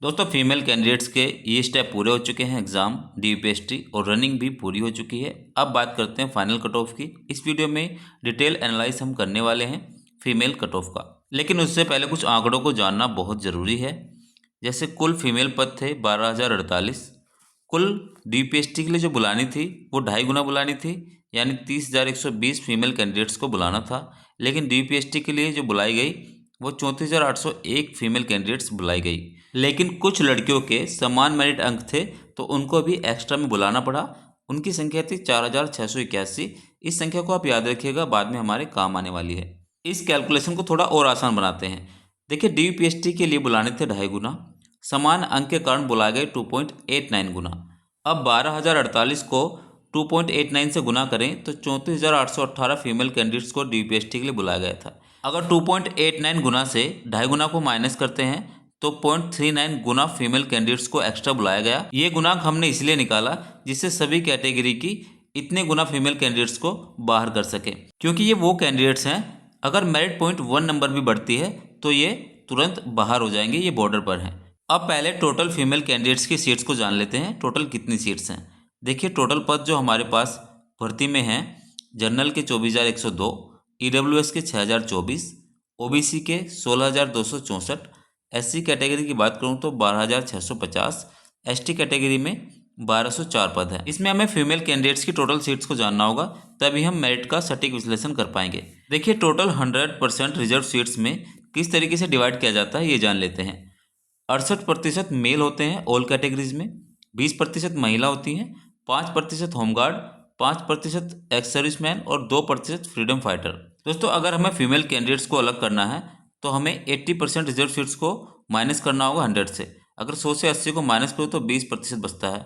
दोस्तों female candidates के ये स्टेप पूरे हो चुके हैं। एग्ज़ाम, डीपीएसटी और रनिंग भी पूरी हो चुकी है। अब बात करते हैं फाइनल कट ऑफ की। इस वीडियो में डिटेल एनालाइज हम करने वाले हैं फीमेल कट ऑफ का, लेकिन उससे पहले कुछ आंकड़ों को जानना बहुत ज़रूरी है। जैसे कुल फीमेल पद थे 12,048। कुल डीपीएसटी के लिए जो बुलानी थी वो 2.5 गुना बुलानी थी, यानी 30,120 फीमेल कैंडिडेट्स को बुलाना था। लेकिन डीपीएसटी के लिए जो बुलाई गई वो 34,801 फीमेल कैंडिडेट्स बुलाई गई। लेकिन कुछ लड़कियों के समान मेरिट अंक थे तो उनको भी एक्स्ट्रा में बुलाना पड़ा। उनकी संख्या थी 4,681। इस संख्या को आप याद रखिएगा, बाद में हमारे काम आने वाली है। इस कैलकुलेशन को थोड़ा और आसान बनाते हैं। देखिए डीपीएसटी के लिए बुलाने थे 2.5 गुना, समान अंक के कारण बुलाए गए 2.89 गुना। अब 12,048 को 2.89 से गुना करें तो 34,818 फीमेल कैंडिडेट्स को डीपीएसटी के लिए बुलाया गया था। अगर 2.89 गुना से 2.5 गुना को माइनस करते हैं तो 0.39 गुना फीमेल कैंडिडेट्स को एक्स्ट्रा बुलाया गया। ये गुणांक हमने इसलिए निकाला जिससे सभी कैटेगरी की इतने गुना फीमेल कैंडिडेट्स को बाहर कर सके, क्योंकि ये वो कैंडिडेट्स हैं अगर मेरिट पॉइंट 1 नंबर भी बढ़ती है तो ये तुरंत बाहर हो जाएंगे, ये बॉर्डर पर हैं। अब पहले टोटल फीमेल कैंडिडेट्स की सीट्स को जान लेते हैं, टोटल कितनी सीट्स हैं। देखिए टोटल पद जो हमारे पास भर्ती में हैं, जनरल के 24,102, ईडब्ल्यूएस के 6,024, ओबीसी के 16,264, एससी कैटेगरी की बात करूं तो 12,650, एसटी कैटेगरी में 1,204 पद हैं। इसमें हमें फीमेल कैंडिडेट्स की टोटल सीट्स को जानना होगा, तभी हम मेरिट का सटीक विश्लेषण कर पाएंगे। देखिए टोटल 100% रिजर्व सीट्स में किस तरीके से डिवाइड किया जाता है ये जान लेते हैं। 68% मेल होते हैं ऑल कैटेगरीज में, 20% महिला होती हैं, 5% होमगार्ड, 5% एक्स सर्विसमैन और 2% फ्रीडम फाइटर। दोस्तों अगर हमें फीमेल कैंडिडेट्स को अलग करना है तो हमें 80% रिजर्व सीट्स को माइनस करना होगा 100 से। अगर 100 से 80 को माइनस करूँ तो 20% बचता है।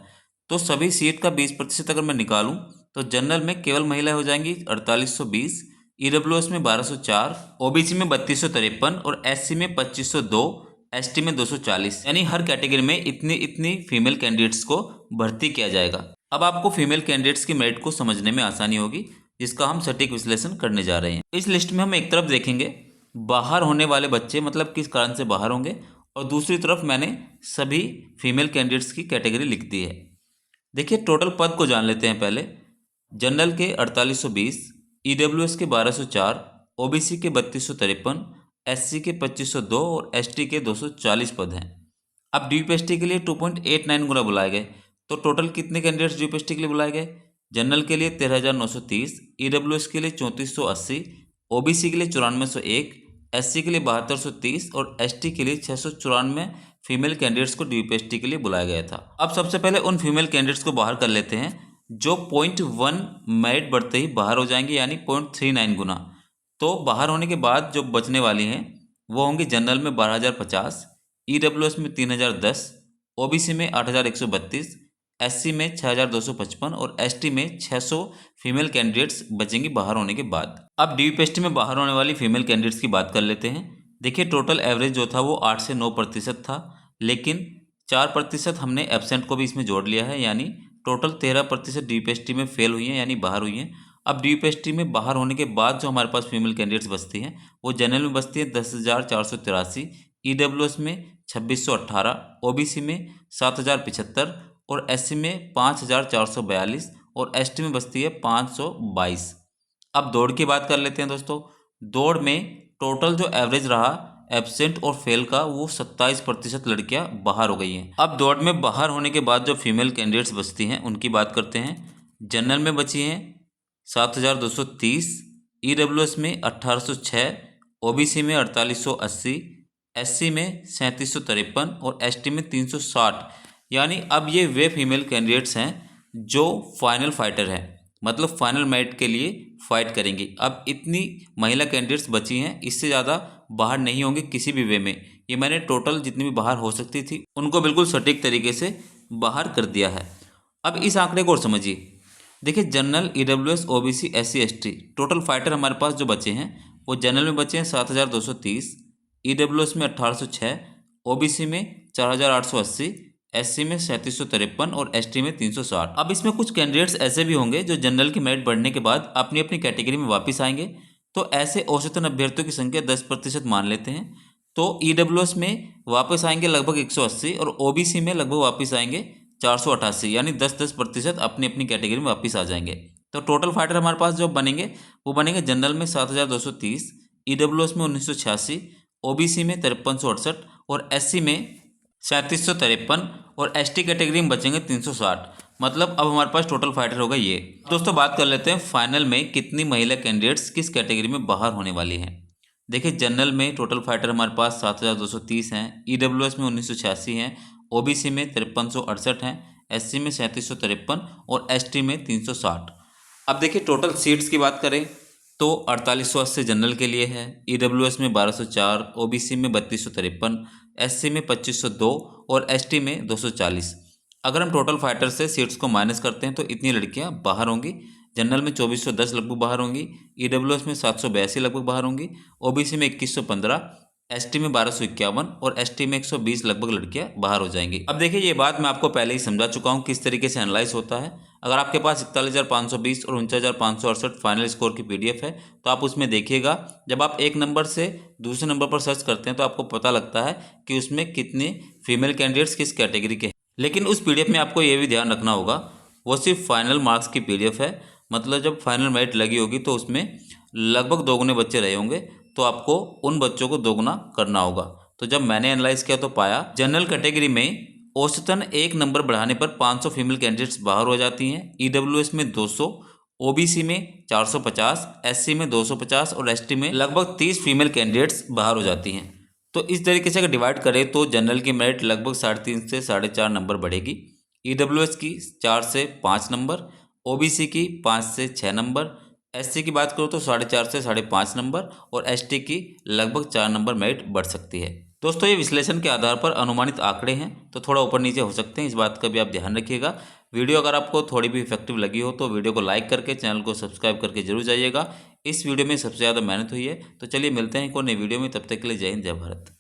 तो सभी सीट का 20% अगर मैं निकालूं तो जनरल में केवल महिलाएं हो जाएंगी 4820, ईडब्ल्यूएस में 1204, ओबीसी में 3253 और एससी में 2502, एसटी में 240। यानी हर कैटेगरी में इतनी इतनी फीमेल कैंडिडेट्स को भर्ती किया जाएगा। अब आपको फीमेल कैंडिडेट्स की मेरिट को समझने में आसानी होगी, जिसका हम सटीक विश्लेषण करने जा रहे हैं। इस लिस्ट में हम एक तरफ देखेंगे बाहर होने वाले बच्चे, मतलब किस कारण से बाहर होंगे, और दूसरी तरफ मैंने सभी फीमेल कैंडिडेट्स की कैटेगरी लिख दी है। देखिए टोटल पद को जान लेते हैं पहले। जनरल के 4820, ईडब्ल्यूएस के 1204, ओबीसी के 3253, एससी के 2502 और एसटी के 240 पद हैं। अब डीपीएसटी के लिए 2.89 गुना बुलाए गए, तो टोटल कितने कैंडिडेट्स डीपीएसटी के लिए बुलाए गए। जनरल के लिए 13,930, ईडब्ल्यूएस के लिए 3480, ओबीसी के लिए 9401, एससी के लिए 7230 और एसटी के लिए 694 फीमेल कैंडिडेट्स को डीपीएसटी के लिए बुलाया गया था। अब सबसे पहले उन फीमेल कैंडिडेट्स को बाहर कर लेते हैं जो 0.1 मेरिट बढ़ते ही बाहर हो जाएंगे, यानी 0.39 गुना। तो बाहर होने के बाद जो बचने वाली हैं वो होंगी जनरल में 12,050, ईडब्ल्यूएस में 3,010, ओबीसी में 8,132, एससी में 6,255 और एसटी में 600 फीमेल कैंडिडेट्स बचेंगी बाहर होने के बाद। अब डीपीएसटी में बाहर होने वाली फीमेल कैंडिडेट्स की बात कर लेते हैं। देखिए टोटल एवरेज जो था वो 8 से 9% था, लेकिन 4% हमने एब्सेंट को भी इसमें जोड़ लिया है, यानी टोटल 13% डीपीएसटी में फेल हुई हैं, यानी बाहर हुई हैं। अब डीपीएसटी में बाहर होने के बाद जो हमारे पास फीमेल कैंडिडेट्स बचती हैं वो जनरल में बचती है 10,483, ईडब्ल्यूएस में 2,618, ओबीसी में 7,075 और एससी में 5,442 और एसटी में बचती है 522। अब दौड़ की बात कर लेते हैं दोस्तों। दौड़ में टोटल जो एवरेज रहा एब्सेंट और फेल का वो 27% लड़कियां बाहर हो गई हैं। अब दौड़ में बाहर होने के बाद जो फीमेल कैंडिडेट्स बचती हैं उनकी बात करते हैं। जनरल में बची हैं 7,230, ईडब्ल्यूएस में 1,806, ओबीसी में 4,880, एससी में 3,753 और एसटी में 360। यानी अब ये वे फीमेल कैंडिडेट्स हैं जो फाइनल फाइटर हैं, मतलब फाइनल मेरिट के लिए फाइट करेंगी। अब इतनी महिला कैंडिडेट्स बची हैं, इससे ज़्यादा बाहर नहीं होंगे किसी भी वे में। ये मैंने टोटल जितनी भी बाहर हो सकती थी उनको बिल्कुल सटीक तरीके से बाहर कर दिया है। अब इस आंकड़े को और समझिए। देखिए general, EWS, OBC, SC, ST total fighter हमारे पास जो बचे हैं वो जनरल में बचे हैं 7,230, ईडब्ल्यूएस में 1,806, ओबीसी में 4,880, एससी में 3,753 और एसटी में 360। अब इसमें कुछ कैंडिडेट्स ऐसे भी होंगे जो जनरल की मेरिट बढ़ने के बाद अपनी अपनी कैटेगरी में वापस आएंगे, तो ऐसे औसतन अभ्यर्थियों की संख्या 10% मान लेते हैं। तो ईडब्ल्यूएस में वापस आएंगे लगभग 180 और ओबीसी में लगभग वापस आएंगे 488, यानी 10% अपनी अपनी कैटेगरी में वापस आ जाएंगे। तो टोटल फाइटर हमारे पास जो बनेंगे वो बनेंगे जनरल में 7230, ईडब्ल्यूएस में 1986, ओबीसी में 5368 और एससी में 3753 और एसटी कैटेगरी में बचेंगे 360। मतलब अब हमारे पास टोटल फाइटर होगा ये। दोस्तों बात कर लेते हैं फाइनल में कितनी महिला कैंडिडेट्स किस कैटेगरी में बाहर होने वाली हैं। देखिए जनरल में टोटल फाइटर हमारे पास 7230 हैं, ईडब्ल्यूएस में 1986 हैं, ओबीसी में 5368 हैं, एससी में 3753 और एसटी में 360। अब देखिए टोटल सीट्स की बात करें तो 4880 जनरल के लिए है, ईडब्ल्यूएस में 1204, ओबीसी में 3253, एससी में 2502 और एसटी में 240। अगर हम टोटल फाइटर से सीट्स को माइनस करते हैं तो इतनी लड़कियां बाहर होंगी। जनरल में 2410 लगभग बाहर होंगी, ईडब्ल्यूएस में 782 लगभग बाहर होंगी, ओबीसी में 2115, एसटी में 1251 और एसटी में 120 लगभग लड़कियां बाहर हो जाएंगी। अब देखिए ये बात मैं आपको पहले ही समझा चुका हूँ किस तरीके से एनालाइज होता है। अगर आपके पास 41,520 और 49,568 फाइनल स्कोर की पीडीएफ है तो आप उसमें देखिएगा, जब आप एक नंबर से दूसरे नंबर पर सर्च करते हैं तो आपको पता लगता है कि उसमें कितने फीमेल कैंडिडेट्स किस कैटेगरी के हैं। लेकिन उस पीडीएफ में आपको ये भी ध्यान रखना होगा वो सिर्फ फाइनल मार्क्स की पीडीएफ है, मतलब जब फाइनल मेरिट लगी होगी तो उसमें लगभग दोगुने बच्चे रहे होंगे, तो आपको उन बच्चों को दोगुना करना होगा। तो जब मैंने एनालाइज किया तो पाया जनरल कैटेगरी में औसतन एक नंबर बढ़ाने पर 500 फीमेल कैंडिडेट्स बाहर हो जाती हैं, ईडब्ल्यूएस में 200, ओबीसी में 450, एससी में 250 और एसटी में लगभग 30 फीमेल कैंडिडेट्स बाहर हो जाती हैं। तो इस तरीके से अगर डिवाइड करें तो जनरल की मेरिट लगभग 3.5 से 4.5 नंबर बढ़ेगी, ईडब्ल्यूएस की 4 से 5 नंबर, ओबीसी की 5 से 6 नंबर, एससी की बात करो तो 4.5 से 5.5 नंबर और एसटी की लगभग 4 नंबर मेरिट बढ़ सकती है। दोस्तों ये विश्लेषण के आधार पर अनुमानित आंकड़े हैं तो थोड़ा ऊपर नीचे हो सकते हैं, इस बात का भी आप ध्यान रखिएगा। वीडियो अगर आपको थोड़ी भी इफेक्टिव लगी हो तो वीडियो को लाइक करके चैनल को सब्सक्राइब करके जरूर जाइएगा। इस वीडियो में सबसे ज़्यादा मेहनत हुई है। तो चलिए मिलते हैं कोई नई वीडियो में, तब तक के लिए जय हिंद जय भारत।